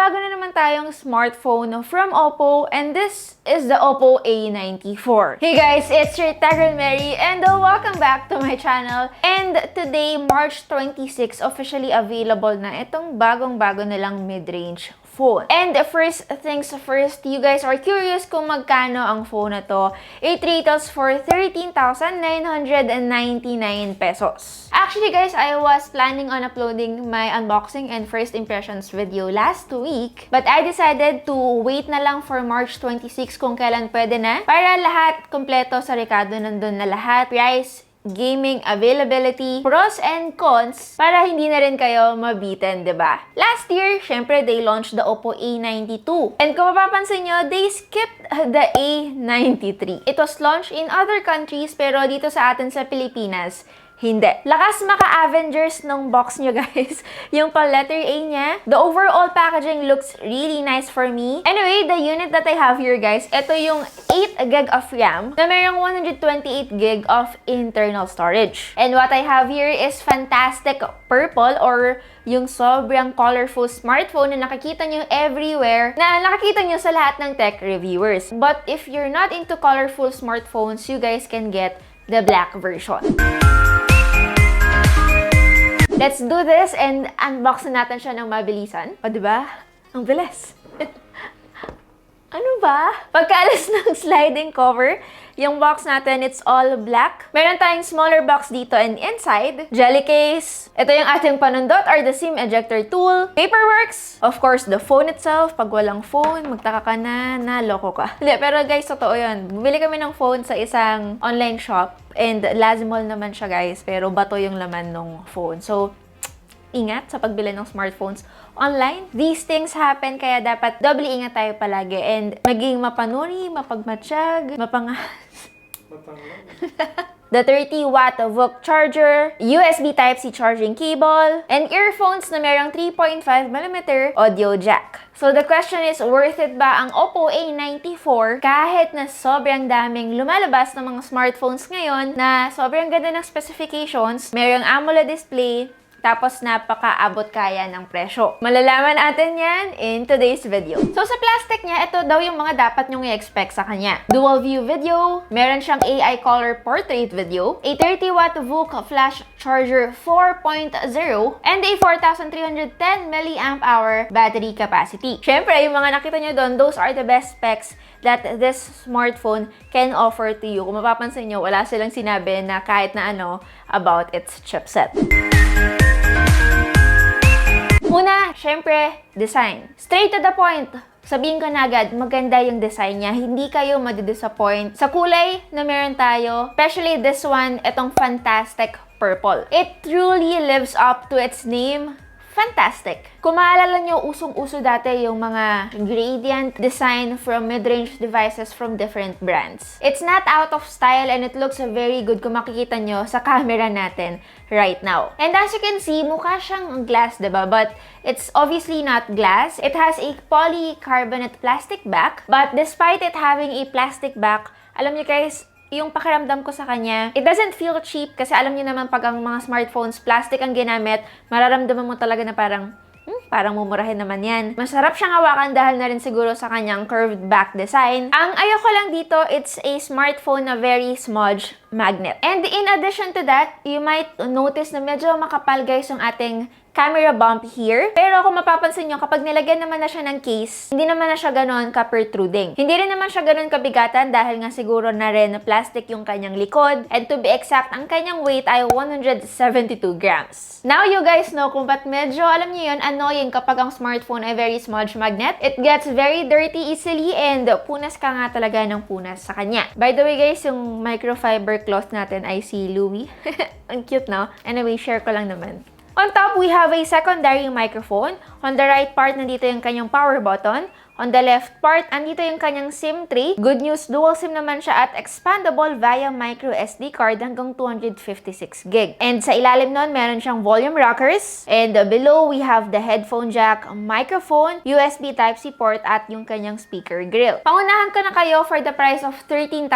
bago na naman tayong smartphone from Oppo, and this is the Oppo A94. Hey guys, it's your Tagal Mary, and welcome back to my channel. And today, March 26, officially available na itong bagong-bago nilang mid-range phone. And first things first, you guys are curious kung magkano ang phone na to. It retails for 13,999 pesos. Actually guys, I was planning on uploading my unboxing and first impressions video last week, but I decided to wait na lang for March 26 kung kailan pwede na, para lahat kompleto sa Ricardo nandun na lahat. Price, gaming, availability, pros and cons, para hindi na rin kayo mabitin, diba? Last year, syempre, they launched the Oppo A92. And kung mapapansin nyo, they skipped the A93. It was launched in other countries, pero dito sa atin sa Pilipinas, hindi. Lakas maka-Avengers ng box nyo, guys. Yung pang-letter A niya. The overall packaging looks really nice for me. Anyway, the unit that I have here, guys, ito yung 8GB of RAM na mayroong 128GB of internal storage. And what I have here is fantastic purple, or yung sobrang colorful smartphone na nakikita nyo everywhere, na nakikita nyo sa lahat ng tech reviewers. But if you're not into colorful smartphones, you guys can get the black version. Let's do this and unbox na natin siya ng mabilisan. O, diba? Ang bilis. Ano ba? Pagkaalis ng sliding cover, yung box natin, it's all black. Meron tayong smaller box dito and inside. Jelly case. Ito yung ating panundot or the SIM ejector tool. Paperworks. Of course, the phone itself. Pag walang phone, magtaka ka na, naloko ka. Hindi, pero guys, totoo yun. Bumili kami ng phone sa isang online shop. And Lazimall naman siya, guys. Pero bato yung laman ng phone. So, ingat sa pagbili ng smartphones online. These things happen, kaya dapat doble ingat tayo palagi. And maging mapanuri, mapagmatsyag, The 30-watt VOOC charger, USB Type-C charging cable, and earphones na merong 3.5mm audio jack. So the question is, worth it ba ang Oppo A94 kahit na sobrang daming lumalabas ng mga smartphones ngayon na sobrang ganda ng specifications, merong AMOLED display, tapos napaka-abot kaya ng presyo? Malalaman natin yan in today's video. So sa plastic niya, ito daw yung mga dapat nyong i-expect sa kanya. Dual view video, meron siyang AI color portrait video, a 30-watt VOOC flash charger 4.0, and a 4,310 mAh battery capacity. Syempre, yung mga nakita nyo doon, those are the best specs that this smartphone can offer to you. Kung mapapansin nyo, wala silang sinabi na kahit na ano about its chipset. Una, syempre, design. Straight to the point. Sabihin ko na agad, maganda yung design niya. Hindi kayo madidisappoint sa kulay na meron tayo. Especially this one, itong fantastic purple. It truly lives up to its name. Fantastic. Kung maalala nyo, usong-uso dati yung mga gradient design from mid-range devices from different brands. It's not out of style and it looks very good kung makikita nyo sa camera natin right now. And as you can see, mukha siyang glass, diba? But it's obviously not glass. It has a polycarbonate plastic back. But despite it having a plastic back, alam nyo guys, yung pakiramdam ko sa kanya, it doesn't feel cheap kasi alam niyo naman pag ang mga smartphones plastic ang ginamit, mararamdaman mo talaga na parang mumurahin naman yan. Masarap siyang hawakan dahil na rin siguro sa kanyang curved back design. Ang ayoko lang dito, it's a smartphone na very smudge magnet. And in addition to that, you might notice na medyo makapal guys yung ating camera bump here. Pero kung mapapansin nyo, kapag nilagyan naman na siya ng case, hindi naman na siya ganon ka-protruding. Hindi rin naman siya ganon kabigatan dahil nga siguro na rin na plastic yung kanyang likod. And to be exact, ang kanyang weight ay 172 grams. Now you guys know kung ba't medyo, alam niyo yun, annoying kapag ang smartphone ay very smudge magnet. It gets very dirty easily and punas ka nga talaga ng punas sa kanya. By the way guys, yung microfiber cloth natin ay si Louie. Ang cute, no? Anyway, share ko lang naman. On top, we have a secondary microphone. On the right part, nandito yung kanyang power button. On the left part, andito yung kanyang SIM tray. Good news, dual SIM naman siya at expandable via micro SD card hanggang 256 gig. And sa ilalim nun, meron siyang volume rockers. And below, we have the headphone jack, microphone, USB Type-C port at yung kanyang speaker grill. Pangunahan ko na kayo for the price of 13,999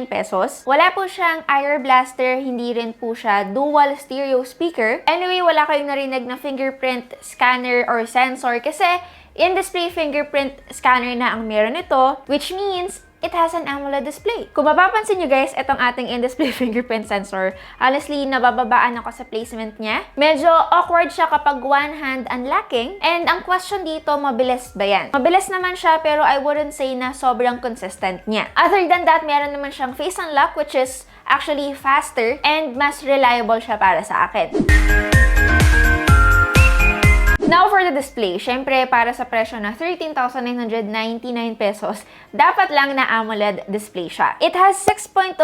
pesos. Wala po siyang IR blaster, hindi rin po siya dual stereo speaker. Anyway, wala kayong narinig na fingerprint scanner or sensor kasi in-display fingerprint scanner na ang meron nito, which means it has an AMOLED display. Kung mapapansin nyo guys, itong ating in-display fingerprint sensor, honestly, nabababaan ako sa placement niya. Medyo awkward siya kapag one hand unlocking. And ang question dito, mabilis ba yan? Mabilis naman siya, pero I wouldn't say na sobrang consistent niya. Other than that, meron naman siyang face unlock, which is actually faster and mas reliable siya para sa akin. Now for the display, syempre para sa presyo na 13,999 pesos, dapat lang na AMOLED display siya. It has 6.43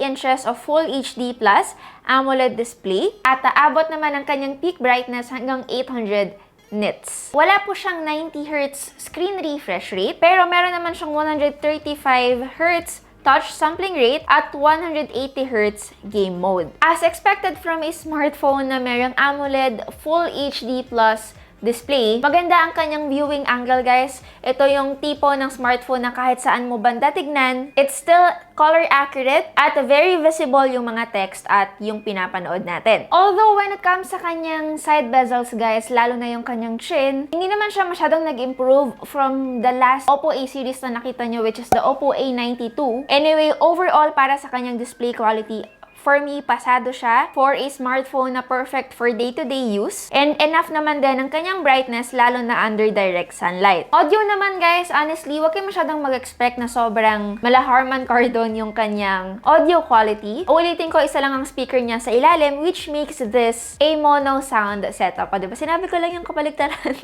inches of Full HD Plus AMOLED display at aabot naman ang kanyang peak brightness hanggang 800 nits. Wala po siyang 90Hz screen refresh rate, pero meron naman siyang 135Hz touch sampling rate at 180Hz game mode. As expected from a smartphone na mayroong AMOLED Full HD Plus display, maganda ang kanyang viewing angle guys. Ito yung tipo ng smartphone na kahit saan mo banda tignan, it's still color accurate at very visible yung mga text at yung pinapanood natin. Although when it comes sa kanyang side bezels guys, lalo na yung kanyang chin, hindi naman siya masyadong nag-improve from the last Oppo A series na nakita nyo, which is the Oppo A92. Anyway, overall para sa kanyang display quality, for me, pasado siya for a smartphone na perfect for day-to-day use. And enough naman din ang kanyang brightness, lalo na under direct sunlight. Audio naman guys, honestly, huwag kayo masyadong mag-expect na sobrang malaharman cardon yung kanyang audio quality. Ulitin ko, isa lang ang speaker niya sa ilalim, which makes this a mono sound setup. O, diba? Sinabi ko lang yung kabaligtaran.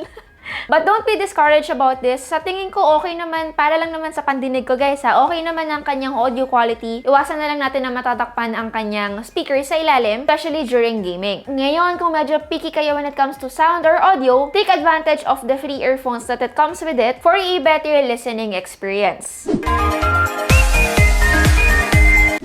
But don't be discouraged about this. Sa tingin ko, okay naman, para lang naman sa pandinig ko guys ha, okay naman ang kanyang audio quality. Iwasan na lang natin na matatakpan ang kanyang speaker sa ilalim, especially during gaming. Ngayon, kung medyo picky kayo when it comes to sound or audio, take advantage of the free earphones that it comes with it for a better listening experience.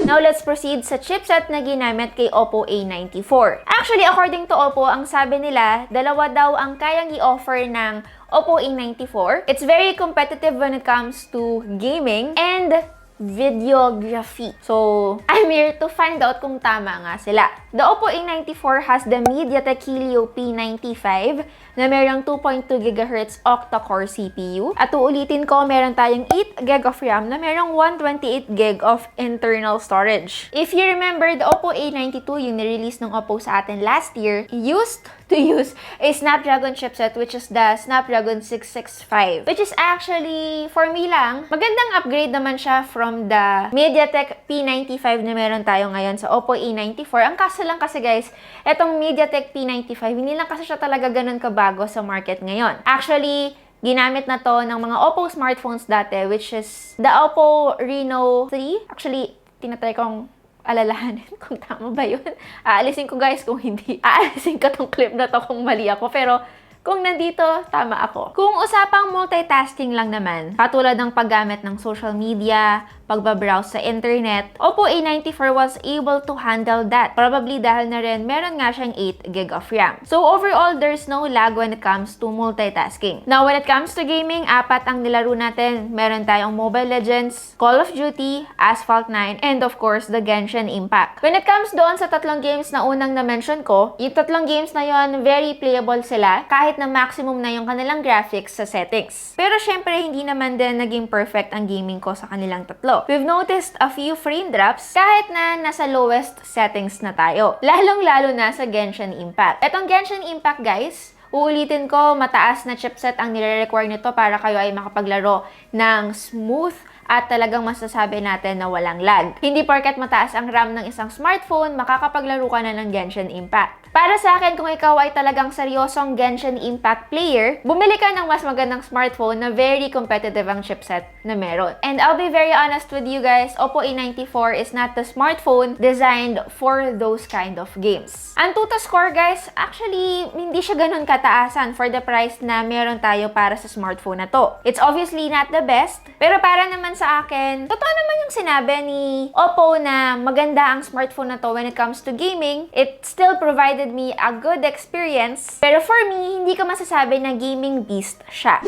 Now, let's proceed sa chipset na ginamit kay Oppo A94. Actually, according to Oppo, ang sabi nila, dalawa daw ang kayang i-offer ng Oppo A94. It's very competitive when it comes to gaming and videography. So, I'm here to find out kung tama nga sila. The Oppo A94 has the MediaTek Helio P95 na mayroong 2.2 GHz octa-core CPU. At uulitin ko, meron tayong 8 GB of RAM na mayroong 128 GB of internal storage. If you remember, the Oppo A92, yung nirelease ng Oppo sa atin last year, used to use a Snapdragon chipset, which is the Snapdragon 665. Which is actually, for me lang, magandang upgrade naman siya from the MediaTek P95 na meron tayo ngayon sa Oppo A94. Ang kaso lang kasi guys, etong MediaTek P95, hindi lang kasi siya talaga ganun kabago sa market ngayon. Actually, ginamit na to ng mga Oppo smartphones dati, which is the Oppo Reno 3. Actually, tinatry kong alalahanin kung tama ba yun. Aalisin ko guys kung hindi. Aalisin ko tong clip na to kung mali ako. Pero kung nandito, tama ako. Kung usapang multitasking lang naman, katulad ng paggamit ng social media, pagbabrowse sa internet, Oppo A94 was able to handle that. Probably dahil na rin, meron nga siyang 8 GB of RAM. So overall, there's no lag when it comes to multitasking. Now, when it comes to gaming, 4 ang nilaro natin. Meron tayong Mobile Legends, Call of Duty, Asphalt 9, and of course, the Genshin Impact. When it comes doon sa 3 games na unang na-mention ko, yung 3 games na yon very playable sila, kahit na maximum na yung kanilang graphics sa settings. Pero syempre, hindi naman din naging perfect ang gaming ko sa kanilang 3. We've noticed a few frame drops kahit na nasa lowest settings na tayo. Lalong-lalo na sa Genshin Impact. Etong Genshin Impact guys, uulitin ko, mataas na chipset ang nire-require nito para kayo ay makapaglaro ng smooth at talagang masasabi natin na walang lag. Hindi porket mataas ang RAM ng isang smartphone, makakapaglaro ka na ng Genshin Impact. Para sa akin, kung ikaw ay talagang seryosong Genshin Impact player, bumili ka ng mas magandang smartphone na very competitive ang chipset na meron. And I'll be very honest with you guys, Oppo A94 is not the smartphone designed for those kind of games. Ang Antutu score guys, actually, hindi siya ganun kataasan for the price na meron tayo para sa smartphone na to. It's obviously not the best, pero para naman sa akin, totoo naman yung sinabi ni Oppo na maganda ang smartphone na to when it comes to gaming. It still provided me a good experience, pero for me, hindi ko masasabi na gaming beast siya.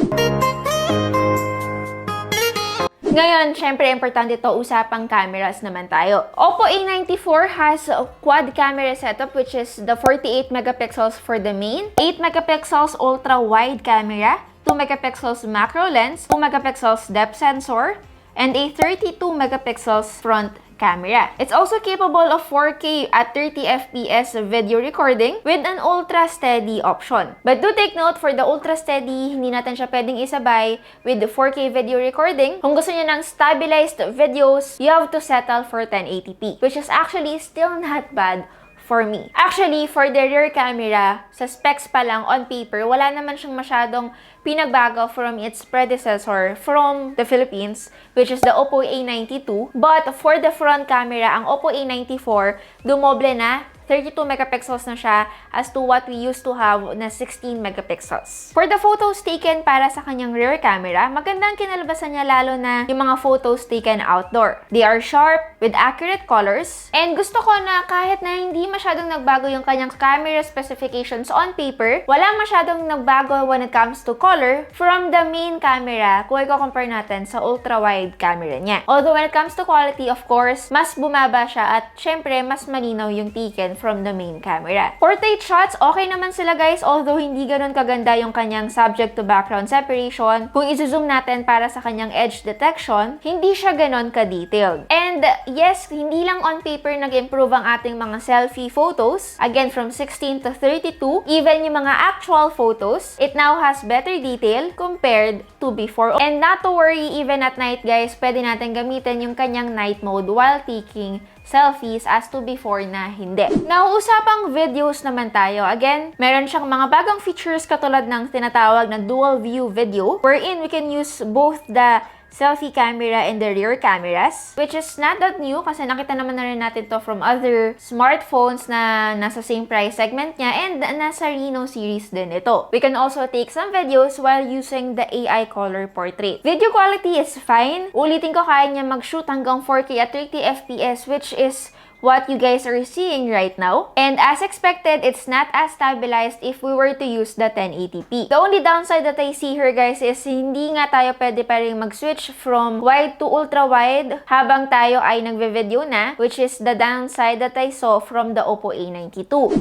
Ngayon, syempre, importante ito, usapang cameras naman tayo. Oppo A94 has a quad camera setup which is the 48 megapixels for the main, 8 megapixels ultra-wide camera, 2 megapixels macro lens, 2 megapixels depth sensor, and a 32 megapixels front camera. It's also capable of 4K at 30 FPS video recording with an ultra steady option. But do take note, for the ultra steady, hindi natin siya pwedeng isabay with the 4K video recording. Kung gusto niyo ng stabilized videos, you have to settle for 1080p, which is actually still not bad for me. Actually, for the rear camera, sa specs pa lang on paper, wala naman siyang masyadong pinagbago from its predecessor from the Philippines, which is the Oppo A92. But for the front camera, ang Oppo A94, dumoble na. 32 megapixels na siya as to what we used to have na 16 megapixels. For the photos taken para sa kanyang rear camera, magandang kinalabasan niya lalo na yung mga photos taken outdoor. They are sharp, with accurate colors, and gusto ko na kahit na hindi masyadong nagbago yung kanyang camera specifications on paper, wala masyadong nagbago when it comes to color from the main camera kung i-compare natin sa ultra-wide camera niya. Although when it comes to quality, of course, mas bumaba siya at syempre mas malinaw yung taken from the main camera. Portrait shots, okay naman sila guys, although hindi ganun kaganda yung kanyang subject to background separation. Kung i-zoom natin para sa kanyang edge detection, hindi siya ganun ka-detailed. And yes, hindi lang on paper nag-improve ang ating mga selfie photos. Again, from 16 to 32, even yung mga actual photos, it now has better detail compared to before. And not to worry, even at night guys, pwede natin gamitin yung kanyang night mode while taking selfies as to before na hindi. Now, usapang videos naman tayo. Again, meron siyang mga bagong features katulad ng tinatawag na dual view video, wherein we can use both the selfie camera and the rear cameras, which is not that new kasi nakita naman na rin natin to from other smartphones na nasa same price segment niya, and nasa Reno series din ito. We can also take some videos while using the AI color portrait. Video quality is fine. Ulitin ko, kaya niya mag-shoot hanggang 4K at 30 FPS, which is what you guys are seeing right now. And as expected, it's not as stabilized if we were to use the 1080p. The only downside that I see here guys is hindi nga tayo pwede pa rin mag-switch from wide to ultra-wide habang tayo ay nagve-video na, which is the downside that I saw from the Oppo A92.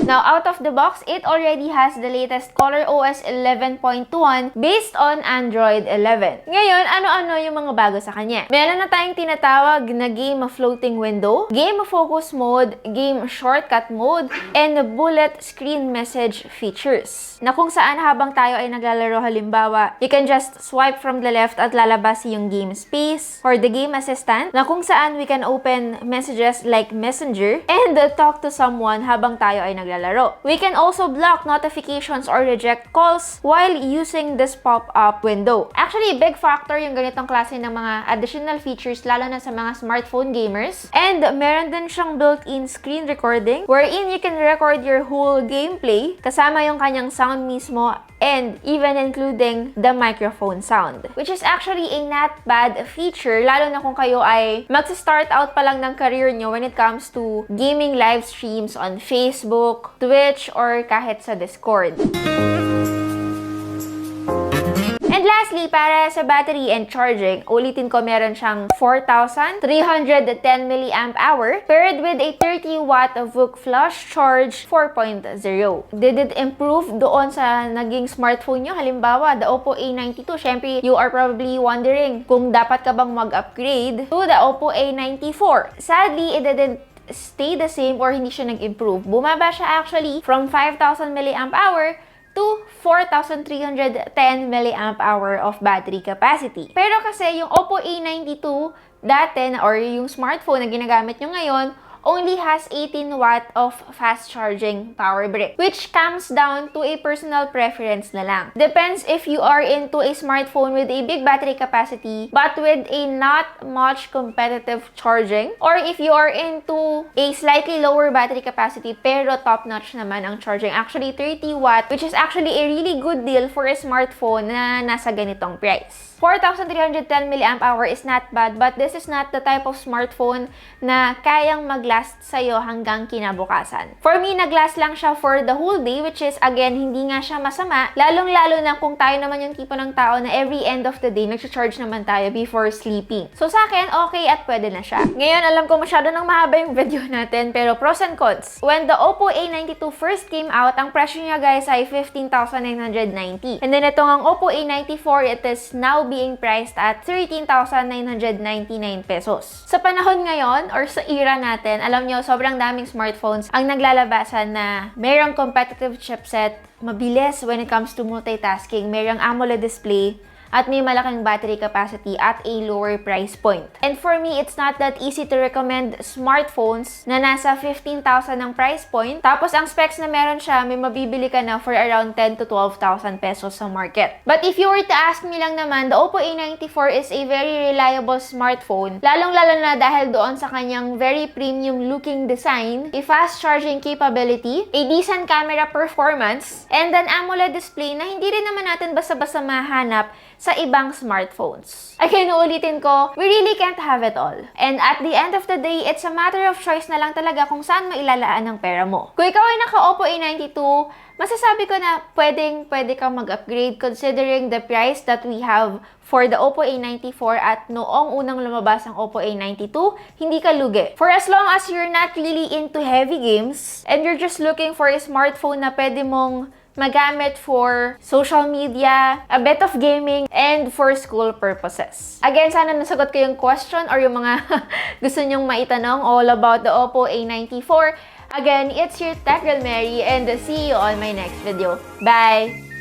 Now, out of the box, it already has the latest ColorOS 11.1 based on Android 11. Ngayon, ano-ano yung mga bago sa kanya? Meron na tayong tinatawag na game floating window, game focus mode, game shortcut mode, and bullet screen message features. Na kung saan habang tayo ay naglalaro, halimbawa, you can just swipe from the left at lalabas yung game space or the game assistant, na kung saan we can open messages like Messenger and talk to someone habang tayo ay naglalaro. We can also block notifications or reject calls while using this pop-up window. Actually, big factor yung ganitong klase ng mga additional features lalo na sa mga smartphone gamers. And meron din siyang built-in screen recording wherein you can record your whole gameplay kasama yung kanyang sound mismo, and even including the microphone sound, which is actually a not bad feature lalo na kung kayo ay mag-start out pa lang ng career nyo when it comes to gaming live streams on Facebook, Twitch, or kahit sa Discord. And lastly, para sa battery and charging, ulitin ko, meron siyang 4,310 mAh paired with a 30-watt VOOC flash charge 4.0. Did it improve doon sa naging smartphone nyo? Halimbawa, the Oppo A92. Syempre, you are probably wondering kung dapat ka bang mag-upgrade to the Oppo A94. Sadly, it didn't stay the same or hindi siya nag-improve. Bumaba siya actually from 5,000 mAh to 4,310 mAh of battery capacity. Pero kasi yung Oppo A92 dati or yung smartphone na ginagamit nyo ngayon, only has 18 watt of fast charging power brick, which comes down to a personal preference na lang. Depends if you are into a smartphone with a big battery capacity but with a not much competitive charging, or if you are into a slightly lower battery capacity pero top-notch naman ang charging. Actually, 30 watt, which is actually a really good deal for a smartphone na nasa ganitong price. 4,310 mAh is not bad, but this is not the type of smartphone na kayang mag-last sa'yo hanggang kinabukasan. For me, nag-last lang siya for the whole day, which is, again, hindi nga siya masama, lalong-lalo na kung tayo naman yung tipo ng tao na every end of the day, nag-charge naman tayo before sleeping. So, sa akin, okay at pwede na siya. Ngayon, alam ko masyado nang mahaba yung video natin, pero pros and cons. When the Oppo A92 first came out, ang presyo niya, guys, ay 15,990. And then, itong ang Oppo A94, it is now being priced at 13,999 pesos. Sa panahon ngayon, or sa era natin, alam nyo, sobrang daming smartphones ang naglalabasan na mayroong competitive chipset, mabilis when it comes to multitasking, mayroong AMOLED display, at may malaking battery capacity at a lower price point. And for me, it's not that easy to recommend smartphones na nasa 15,000 ang price point. Tapos, ang specs na meron siya, may mabibili ka na for around 10 to 12,000 pesos sa market. But if you were to ask me lang naman, the Oppo A94 is a very reliable smartphone. Lalong-lalo na dahil doon sa kanyang very premium looking design, a fast charging capability, a decent camera performance, and an AMOLED display na hindi rin naman natin basta-basta mahanap sa ibang smartphones. Again, uulitin ko, we really can't have it all. And at the end of the day, it's a matter of choice na lang talaga kung saan mailalaan ang pera mo. Kung ikaw ay naka-Oppo A92, masasabi ko na pwede kang mag-upgrade considering the price that we have for the Oppo A94 at noong unang lumabas ang Oppo A92, hindi ka lugi. For as long as you're not really into heavy games and you're just looking for a smartphone na pwede mong magamit for social media, a bit of gaming, and for school purposes. Again, sana nasagot ko yung question or yung mga gusto nyong maitanong all about the Oppo A94. Again, it's your Tech Girl Mary, and see you on my next video. Bye!